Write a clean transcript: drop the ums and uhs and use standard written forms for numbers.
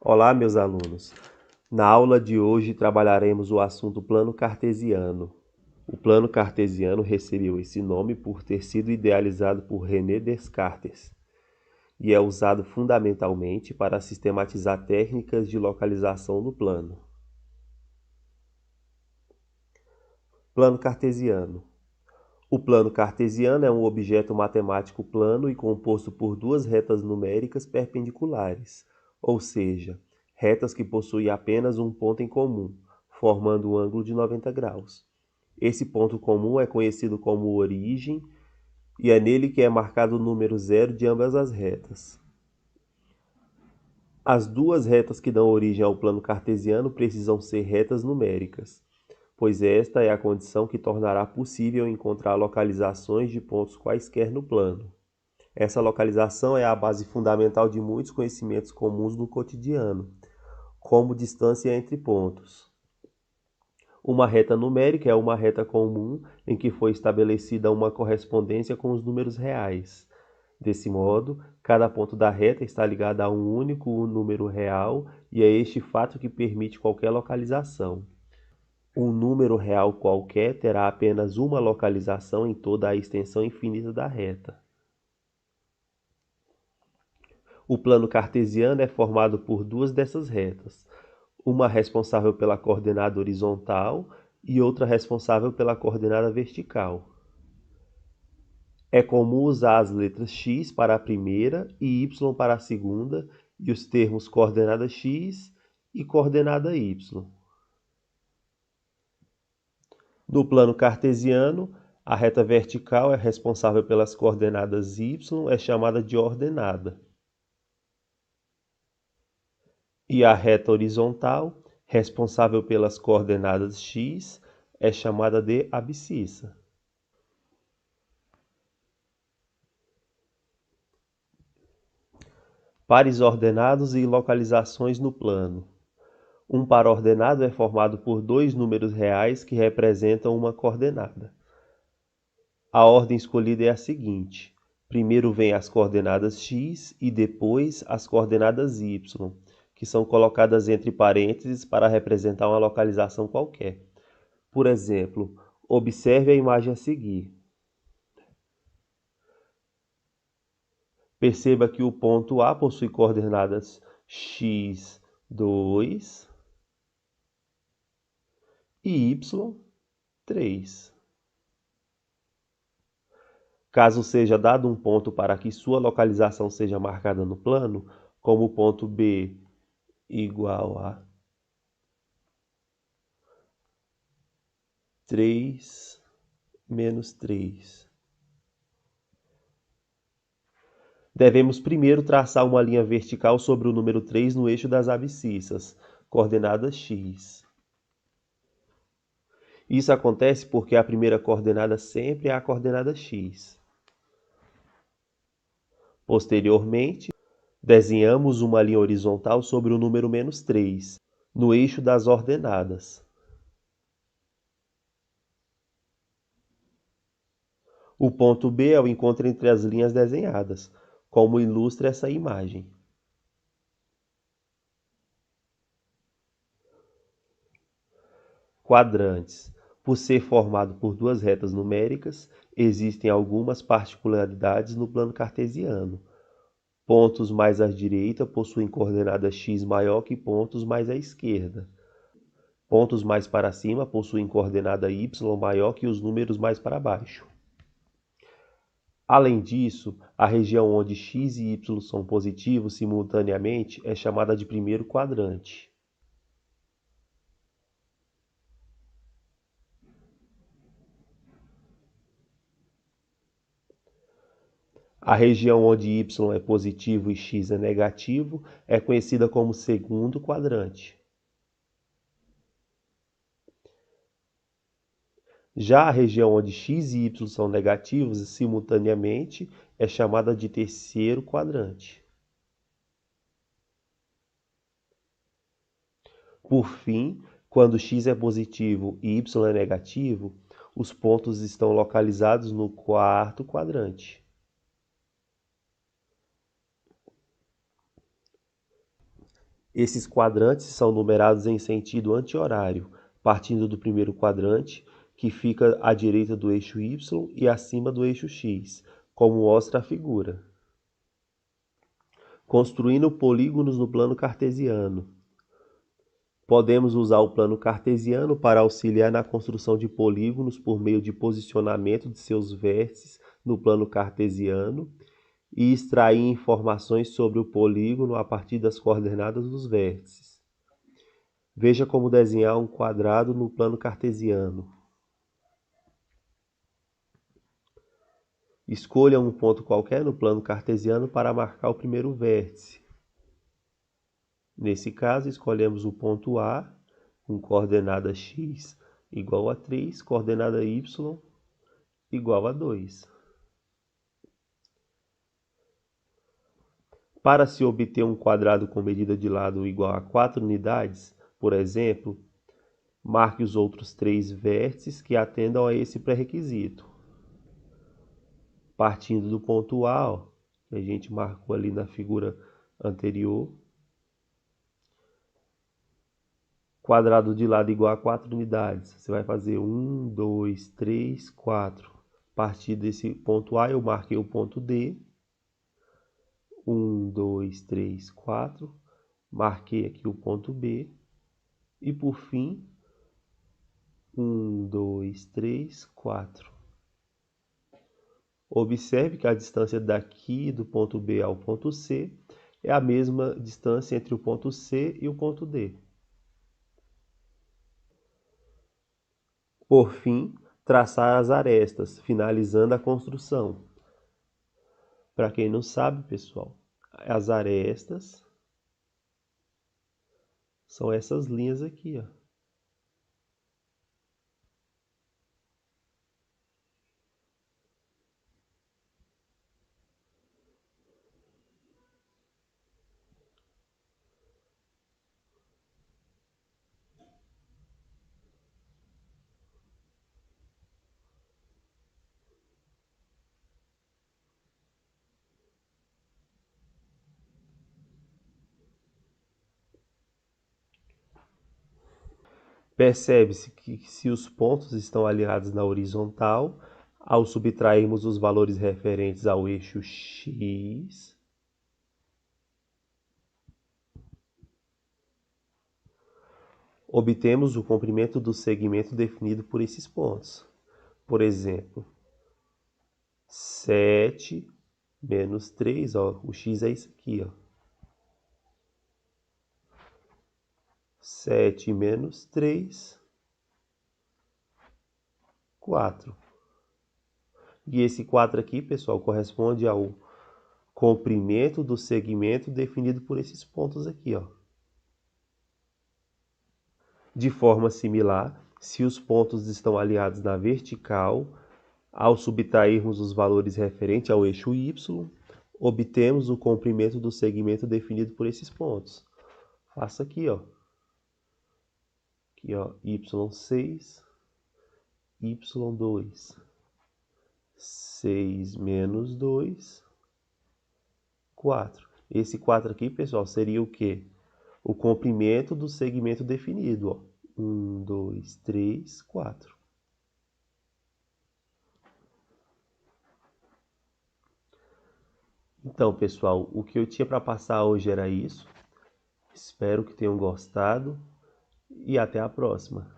Olá, meus alunos. Na aula de hoje trabalharemos o assunto plano cartesiano. O plano cartesiano recebeu esse nome por ter sido idealizado por René Descartes e é usado fundamentalmente para sistematizar técnicas de localização no plano. Plano cartesiano. O plano cartesiano é um objeto matemático plano e composto por duas retas numéricas perpendiculares, ou seja, retas que possuem apenas um ponto em comum, formando um ângulo de 90 graus. Esse ponto comum é conhecido como origem e é nele que é marcado o número zero de ambas as retas. As duas retas que dão origem ao plano cartesiano precisam ser retas numéricas, pois esta é a condição que tornará possível encontrar localizações de pontos quaisquer no plano. Essa localização é a base fundamental de muitos conhecimentos comuns no cotidiano, como distância entre pontos. Uma reta numérica é uma reta comum em que foi estabelecida uma correspondência com os números reais. Desse modo, cada ponto da reta está ligado a um único número real e é este fato que permite qualquer localização. Um número real qualquer terá apenas uma localização em toda a extensão infinita da reta. O plano cartesiano é formado por duas dessas retas, uma responsável pela coordenada horizontal e outra responsável pela coordenada vertical. É comum usar as letras x para a primeira e y para a segunda e os termos coordenada x e coordenada y. No plano cartesiano, a reta vertical é responsável pelas coordenadas y, é chamada de ordenada. E a reta horizontal, responsável pelas coordenadas x, é chamada de abscissa. Pares ordenados e localizações no plano. Um par ordenado é formado por dois números reais que representam uma coordenada. A ordem escolhida é a seguinte: primeiro vem as coordenadas x e depois as coordenadas y, que são colocadas entre parênteses para representar uma localização qualquer. Por exemplo, observe a imagem a seguir. Perceba que o ponto A possui coordenadas x2 e y3. Caso seja dado um ponto para que sua localização seja marcada no plano, como o ponto B igual a 3 menos 3. Devemos primeiro traçar uma linha vertical sobre o número 3 no eixo das abscissas, coordenada x. Isso acontece porque a primeira coordenada sempre é a coordenada x. Posteriormente, desenhamos uma linha horizontal sobre o número menos 3, no eixo das ordenadas. O ponto B é o encontro entre as linhas desenhadas, como ilustra essa imagem. Quadrantes. Por ser formado por duas retas numéricas, existem algumas particularidades no plano cartesiano. Pontos mais à direita possuem coordenada x maior que pontos mais à esquerda. Pontos mais para cima possuem coordenada y maior que os números mais para baixo. Além disso, a região onde x e y são positivos simultaneamente é chamada de primeiro quadrante. A região onde y é positivo e x é negativo é conhecida como segundo quadrante. Já a região onde x e y são negativos simultaneamente é chamada de terceiro quadrante. Por fim, quando x é positivo e y é negativo, os pontos estão localizados no quarto quadrante. Esses quadrantes são numerados em sentido anti-horário, partindo do primeiro quadrante, que fica à direita do eixo Y e acima do eixo X, como mostra a figura. Construindo polígonos no plano cartesiano. Podemos usar o plano cartesiano para auxiliar na construção de polígonos por meio de posicionamento de seus vértices no plano cartesiano e extrair informações sobre o polígono a partir das coordenadas dos vértices. Veja como desenhar um quadrado no plano cartesiano. Escolha um ponto qualquer no plano cartesiano para marcar o primeiro vértice. Nesse caso, escolhemos o ponto A, com coordenada x igual a 3, coordenada y igual a 2. Para se obter um quadrado com medida de lado igual a 4 unidades, por exemplo, marque os outros 3 vértices que atendam a esse pré-requisito. Partindo do ponto A, que a gente marcou ali na figura anterior, quadrado de lado igual a 4 unidades. Você vai fazer 1, 2, 3, 4. A partir desse ponto A, eu marquei o ponto D. 1, 2, 3, 4. Marquei aqui o ponto B. E por fim, 1, 2, 3, 4. Observe que a distância daqui do ponto B ao ponto C é a mesma distância entre o ponto C e o ponto D. Por fim, traçar as arestas, finalizando a construção. Para quem não sabe, pessoal, as arestas são essas linhas aqui, ó. Percebe-se que se os pontos estão alinhados na horizontal, ao subtrairmos os valores referentes ao eixo X, obtemos o comprimento do segmento definido por esses pontos. Por exemplo, 7 menos 3, ó, o x é isso aqui, ó. 7 menos 3, 4. E esse 4 aqui, pessoal, corresponde ao comprimento do segmento definido por esses pontos aqui, ó. De forma similar, se os pontos estão alinhados na vertical, ao subtrairmos os valores referentes ao eixo Y, obtemos o comprimento do segmento definido por esses pontos. Faça aqui, ó. Aqui, ó, y6, y2. 6 menos 2, 4. Esse 4 aqui, pessoal, seria o quê? O comprimento do segmento definido, ó. 1, 2, 3, 4. Então, pessoal, o que eu tinha para passar hoje era isso. Espero que tenham gostado e até a próxima.